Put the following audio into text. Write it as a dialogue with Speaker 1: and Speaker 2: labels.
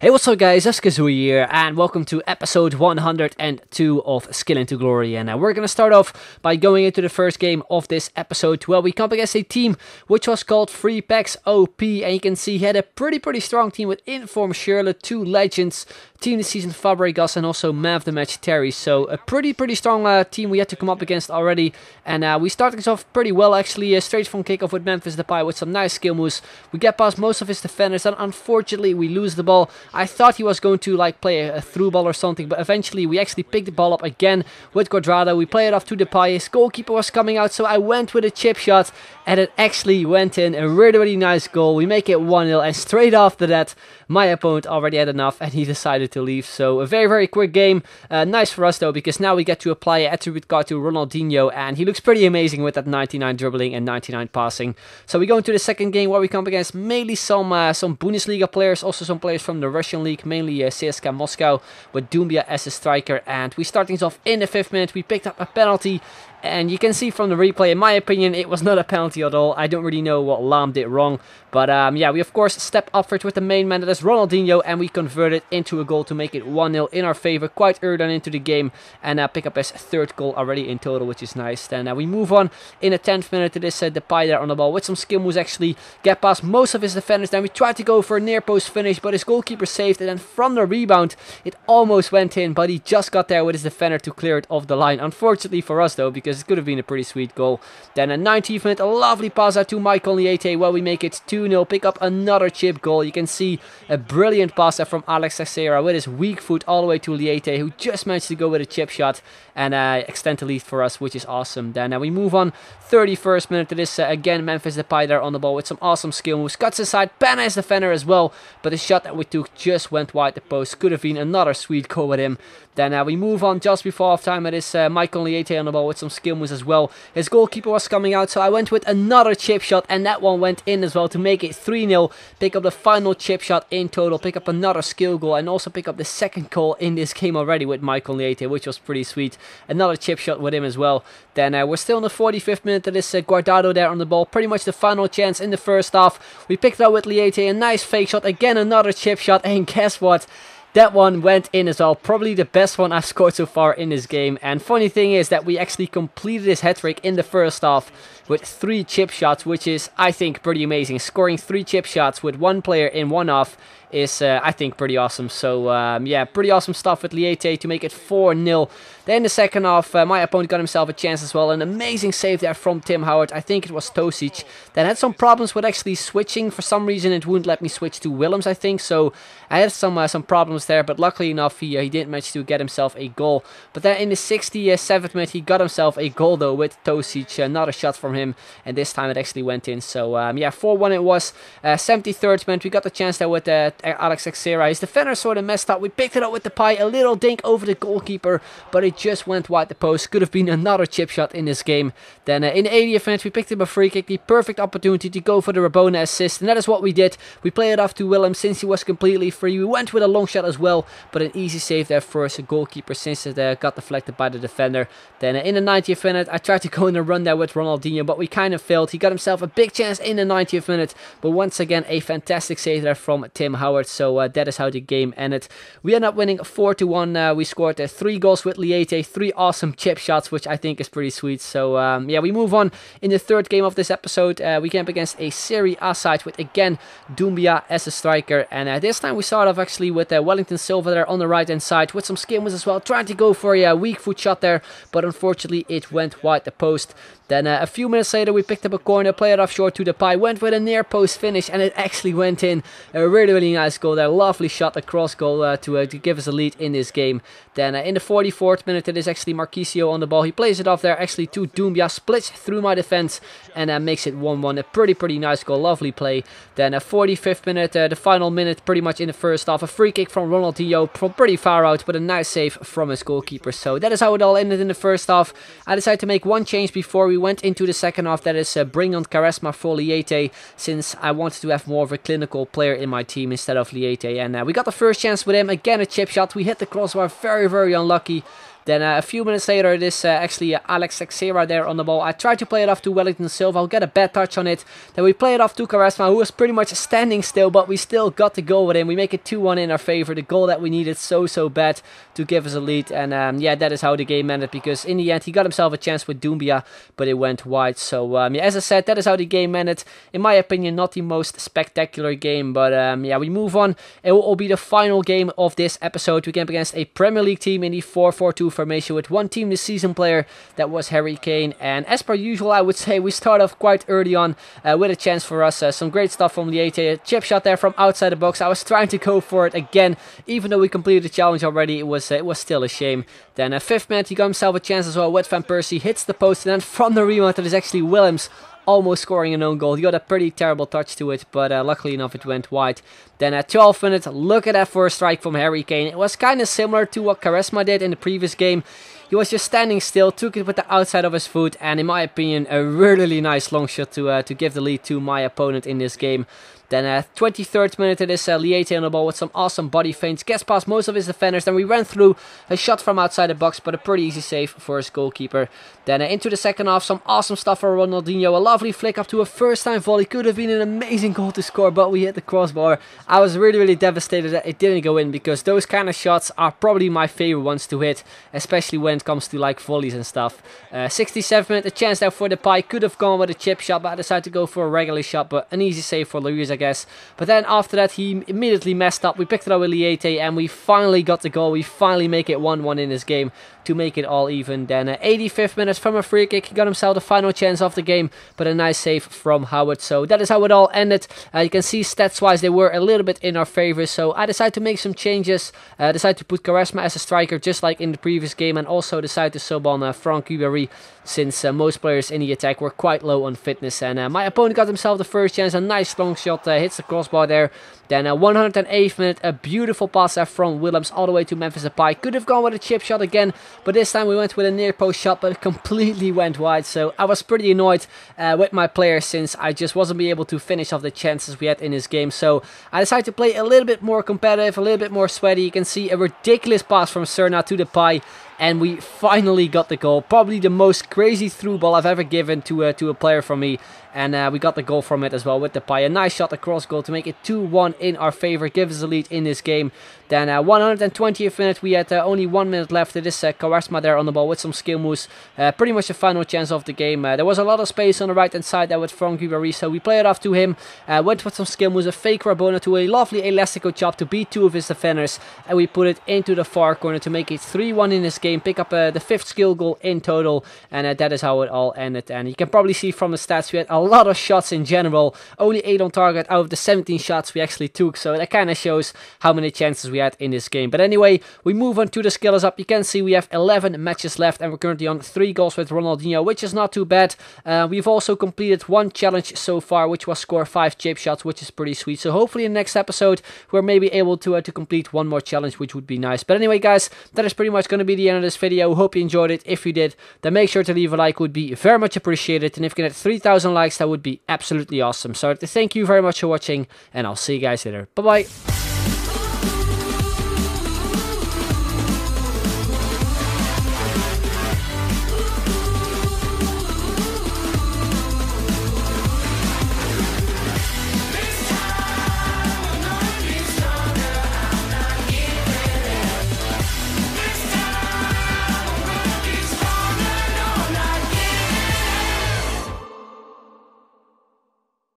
Speaker 1: Hey, what's up guys, it's Kazooie here, and welcome to episode 102 of Skill into Glory. And we're going to start off by going into the first game of this episode. Well, we come up against a team which was called Free Packs OP, and you can see he had a pretty strong team with Inform Charlotte, two legends, Team this season Fabregas, and also Man of the Match Terry. So a pretty strong team we had to come up against already, and we started things off pretty well actually, straight from kickoff with Memphis Depay with some nice skill moves. We get past most of his defenders, and unfortunately we lose the ball. I thought he was going to like play a through ball or something, but eventually we actually picked the ball up again with Quadrado. We play it off to Depay. His goalkeeper was coming out, so I went with a chip shot, and it actually went in. A really nice goal. We make it 1-0, and straight after that my opponent already had enough and he decided to leave. So a very quick game. Nice for us though, because now we get to apply an attribute card to Ronaldinho, and he looks pretty amazing with that 99 dribbling and 99 passing. So we go into the second game where we come up against mainly some Bundesliga players, also some players from the Russian league, mainly CSKA Moscow with Doumbia as a striker. And we start things off in the 5th minute. We picked up a penalty, and you can see from the replay, in my opinion, it was not a penalty at all. I don't really know what Lam did wrong. But yeah, we of course step up for it with the main man, that is Ronaldinho, and we convert it into a goal to make it 1-0 in our favor quite early on into the game, and pick up his 3rd goal already in total, which is nice. Then we move on in the 10th minute to this Depay there on the ball with some skill moves, actually get past most of his defenders. Then we try to go for a near post finish, but his goalkeeper saved it, and from the rebound it almost went in, but he just got there with his defender to clear it off the line. Unfortunately for us though, because it could have been a pretty sweet goal. Then at 19th minute, a lovely pass out to Michael Liete, where we make it 2-0, pick up another chip goal. You can see a brilliant pass there from Alex Teixeira with his weak foot all the way to Liete, who just managed to go with a chip shot and extend the lead for us, which is awesome. Then we move on 31st minute to this again Memphis Depay there on the ball with some awesome skill moves, cuts aside Penna as defender as well, but the shot that we took just went wide the post. Could have been another sweet goal with him. Then we move on just before half time. It is Michael Liete on the ball with some skill moves as well. His goalkeeper was coming out, so I went with another chip shot, and that one went in as well to make it 3-0. Pick up the final chip shot in total, pick up another skill goal, and also pick up the 2nd goal in this game already with Michael Liete, which was pretty sweet. Another chip shot with him as well. Then we're still in the 45th minute. It is Guardado there on the ball. Pretty much the final chance in the first half. We picked it up with Liete, a nice fake shot, again another chip shot, and guess what? That one went in as well. Probably the best one I've scored so far in this game. And funny thing is that we actually completed this hat-trick in the first half with 3 chip shots, which is, I think, pretty amazing. Scoring 3 chip shots with 1 player in 1 half is, I think, pretty awesome. So, yeah, pretty awesome stuff with Liete to make it 4-0. Then in the second half, my opponent got himself a chance as well. An amazing save there from Tim Howard. I think it was Tosic. Then had some problems with actually switching. For some reason, it wouldn't let me switch to Willems, I think. So I had some problems there, but luckily enough, he didn't manage to get himself a goal. But then in the 67th minute, he got himself a goal though with Tosic. Another shot from him, and this time it actually went in. So yeah, 4-1 it was. 73rd minute, we got the chance there with Alex Teixeira. His defender sort of messed up. We picked it up with Depay, a little dink over the goalkeeper, but it just went wide the post. Could have been another chip shot in this game. Then in the 80th minute, we picked up a free kick, the perfect opportunity to go for the Rabona assist, and that is what we did. We played it off to Willem since he was completely free. We went with a long shot as well, but an easy save there for us, a goalkeeper, since it got deflected by the defender. Then in the 90th minute, I tried to go in a run there with Ronaldinho, but we kind of failed. He got himself a big chance in the 90th minute, but once again, a fantastic save there from Tim Howard. So that is how the game ended. We ended up winning 4-1. We scored 3 goals with Liete, 3 awesome chip shots, which I think is pretty sweet. So yeah, we move on in the 3rd game of this episode. We came up against a Serie A side with, again, Doumbia as a striker, and this time we start off actually with Wellington Silva there on the right hand side with some skill moves as well, trying to go for a weak foot shot there, but unfortunately it went wide the post. Then a few minutes later, we picked up a corner, played it off short to Depay, went with a near post finish, and it actually went in. A really nice goal there, lovely shot, a cross goal to give us a lead in this game. Then in the 44th minute, it is actually Marquisio on the ball. He plays it off there actually to Doumbia, splits through my defense, and makes it 1-1. A pretty nice goal, lovely play. Then 45th minute, the final minute pretty much in the first half, a free kick from Ronaldinho from pretty far out, but a nice save from his goalkeeper. So that is how it all ended in the first half. I decided to make one change before we went into the second half, that is bring on Charisma for Liete, since I wanted to have more of a clinical player in my team instead of Liete. And we got the first chance with him, again a chip shot, we hit the crossbar, very unlucky. Then a few minutes later, it is actually Alex Teixeira there on the ball. I tried to play it off to Wellington Silva. I'll get a bad touch on it. Then we play it off to Quaresma, who was pretty much standing still, but we still got the goal with him. We make it 2-1 in our favor. The goal that we needed so bad to give us a lead. And yeah, that is how the game ended, because in the end, he got himself a chance with Doumbia, but it went wide. So yeah, as I said, that is how the game ended. In my opinion, not the most spectacular game, but yeah, we move on. It will be the final game of this episode. We came up against a Premier League team in the 4-4-2 formation with one team this season player, that was Harry Kane. And as per usual, I would say we start off quite early on with a chance for us. Some great stuff from Liete. A chip shot there from outside the box. I was trying to go for it again, even though we completed the challenge already. It was still a shame. Then 5th minute, he got himself a chance as well with Van Persie. Hits the post, and then from the rebound, it is actually Willems almost scoring an own goal. He got a pretty terrible touch to it, but luckily enough, it went wide. Then at 12 minutes, look at that first strike from Harry Kane. It was kind of similar to what Quaresma did in the previous game. He was just standing still, took it with the outside of his foot, and in my opinion, a really nice long shot to give the lead to my opponent in this game. Then at 23rd minute, it is Liete on the ball with some awesome body feints. Gets past most of his defenders. Then we ran through a shot from outside the box, but a pretty easy save for his goalkeeper. Then into the second half, some awesome stuff for Ronaldinho. A lovely flick up to a first-time volley. Could have been an amazing goal to score, but we hit the crossbar. I was really devastated that it didn't go in, because those kind of shots are probably my favorite ones to hit, especially when it comes to like volleys and stuff. 67th minute, a chance there for Depay. Could have gone with a chip shot, but I decided to go for a regular shot, but an easy save for Luis, I guess. But then after that, he immediately messed up. We picked it up with Liete, and we finally got the goal. We finally make it 1-1 in this game to make it all even. Then 85th minute from a free kick, he got himself the final chance of the game, but a nice save from Howard. So that is how it all ended. You can see stats wise they were a little bit in our favor, so I decided to make some changes. Decided to put Quaresma as a striker, just like in the previous game, and also decided to sub on Franck Ribéry, since most players in the attack were quite low on fitness. And my opponent got himself the first chance, a nice long shot, hits the crossbar there. Then 108th minute, a beautiful pass there from Willems all the way to Memphis Depay. Could have gone with a chip shot again, but this time we went with a near post shot, but it completely went wide. So I was pretty annoyed with my player, since I just wasn't able to finish off the chances we had in this game. So I decided to play a little bit more competitive, a little bit more sweaty. You can see a ridiculous pass from Serna to Depay, and we finally got the goal. Probably the most crazy through ball I've ever given to a player from me. And we got the goal from it as well with Depay. A nice shot across goal to make it 2-1 in our favor. Gives us a lead in this game. Then 120th minute, we had only 1 minute left. It is Quaresma there on the ball with some skill moves. Pretty much the final chance of the game. There was a lot of space on the right hand side there with Franck Ribéry, so we played it off to him. Went with some skill moves, a fake Rabona to a lovely elastico chop to beat 2 of his defenders. And we put it into the far corner to make it 3-1 in this game. Pick up the 5th skill goal in total. And that is how it all ended. And you can probably see from the stats, we had a lot of shots in general. Only 8 on target out of the 17 shots we actually took. So that kind of shows how many chances we had in this game. But anyway, we move on to the skillers up. You can see we have 11 matches left, and we're currently on 3 goals with Ronaldinho, which is not too bad. We've also completed 1 challenge so far, which was score 5 chip shots, which is pretty sweet. So hopefully in the next episode we're maybe able to complete 1 more challenge, which would be nice. But anyway guys, that is pretty much going to be the end of this video. Hope you enjoyed it. If you did, then make sure to leave a like, would be very much appreciated. And if you can get 3,000 likes, that would be absolutely awesome. So I'd like to thank you very much for watching, and I'll see you guys later. Bye bye.